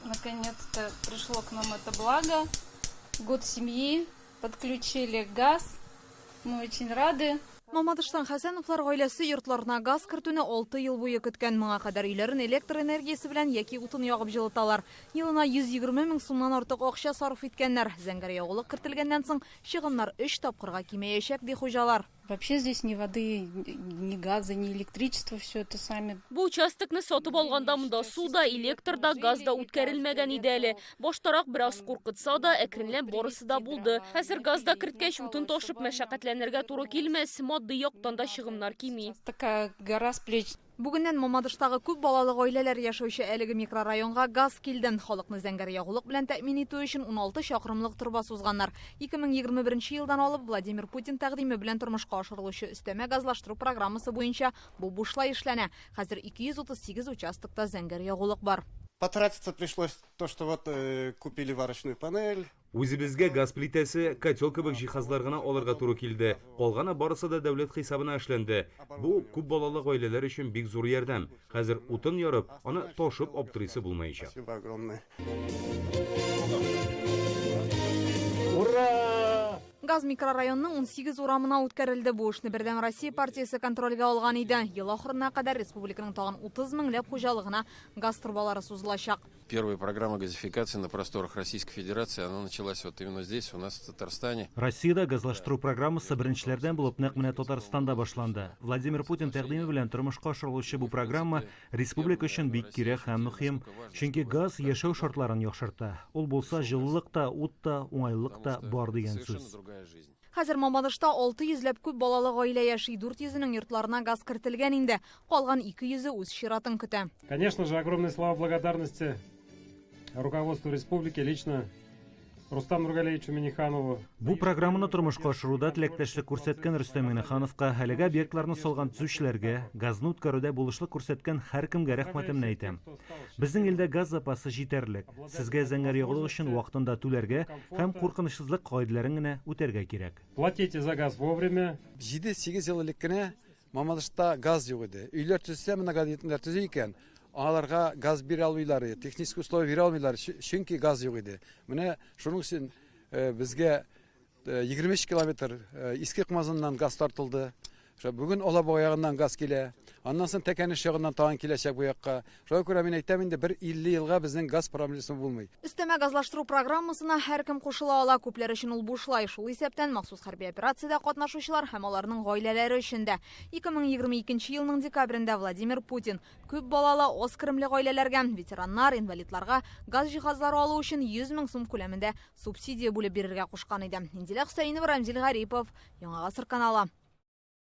Наконец-то пришло к нам это благо. Год семьи, подключили газ. Мы очень рады. Мамадыштан Хәсәновлар гаиләсе йортларына газ кертүне 6 ел буе көткән, моңа кадәр өйләрен электр энергиясе белән яки утын ягып җылыталар. Елына 120 мең сумнан артык акча сарыф иткәннәр. Зәңгәр ягулык кертелгәннән соң чыгымнар 3 тапкырга кимәячәк, ди хуҗалар. Вообще здесь ни воды, ни газа, ни электричества, все это сами. Бу участокны сатып алганда монда су да, электр да, газ да үткәрелмәгән иде әле. Баштарак бераз куркытса да, әкренләп барысы да булды. Хәзер газда керткәч утын ташып мәшәкатьләнергә туры килмәс, матди яктан да чыгымнар кими. Такая гора с плеч. Бүгеннән Мамадыштагы күп балалы гаиләләр яшәүче әлеге микрорайонга газ килде. Халыкны зәңгәр ягулык белән тәэмин итү өчен 16 чакрымлык труба сузганнар. 2021 елдан алып Владимир Путин тәкъдиме белән тормышка ашырылучы өстәмә газлаштыру программасы буенча бу бушлай эшләнә. Хәзер 238 участокта зәңгәр ягулык бар. Потратиться пришлось то, что вот купили варочную панель. Үзебезгә газ плитәсе, котел кебек җиһазлар гына алырга туры килде. Калганы барысы да дәүләт хисабына эшләнде. Бу күп балалы гаиләләр өчен бик зур ярдәм. Хәзер утын ярып, аны ташып аптырыйсы булмаячак. Спасибо огромное. Газ микрорайонның 18 урамына үткәрелде. Бу эшне бердәм Россия партиясе контрольгә алган иде. Ел ахырына кадәр республиканың тагын 30 меңләп хуҗалыгына газ трубалары сузылачак. Первая программа газификации на просторах Российской Федерации, она началась вот именно здесь, у нас в Татарстане. Россиядә газлаштыру программасы беренчеләрдән булып нәкъ менә Татарстанда башланды. Владимир Путин тәкъдиме белән тормышка ашырылучы бу программа республика өчен бик кирәк һәм мөһим, чөнки газ яшәү шартларын яхшырта. Ул булса җылылык та, ут та, уңайлык та бар дигән сүз. Хәзер Мамадышта 600ләп күп балалы гаилә яши, 400-нең йортларына газ кертелгән инде. Калган 200 үз чиратын көтә. Конечно же, огромные слова благодарности руководству республики, лично Рустаму Нургалиевичу Минниханову. Бу программаны тормышка ашыруда теләктәшлек күрсәткән Рөстәм Миннихановка, әлеге объектларны салган төзүчеләргә, газны үткәрүдә булышлык күрсәткән һәркемгә рәхмәтемне әйтәм. Безнең илдә газ запасы җитәрлек. Сезгә зәңгәр ягулык өчен вакытында түләргә һәм куркынычсызлык кагыйдәләрен генә үтәргә кирәк. Платите за газ вовремя. 7-8 ел элек кенә Мамадышта газ юк иде. Өйләр төзсә, многодетнеләр төзи икән. Аларга газ бирә алмыйлар, техник условия бирә алмыйлар, чөнки газ юк иде. Менә шуның өчен безгә 23 километр иске Кмазыннан газ тартылды. Бүген Алабуга ягыннан газ килә. Аннан соң Тәкәнеш ягыннан тагын киләчәк бу якка. Шуңа күрә мин әйтәм инде 50 елга безнең газ проблемасы булмый. Өстәмә газлаштыру программасына һәркем кушыла ала, күпләр өчен ул бушлай. Шул исәптән махсус хәрби операциядә катнашучылар һәм аларның гаиләләре өчен дә. 2022 елның декабрендә Владимир Путин күп балалы аз керемле гаиләләргә, ветераннар, инвалидларга газ җиһазлары алу өчен 100 мең сум күләмендә субсидия бүлеп бирергә кушкан иде. Индилә Хөсәйнова, Рамзил Гарипов, Яңа Гасыр каналы.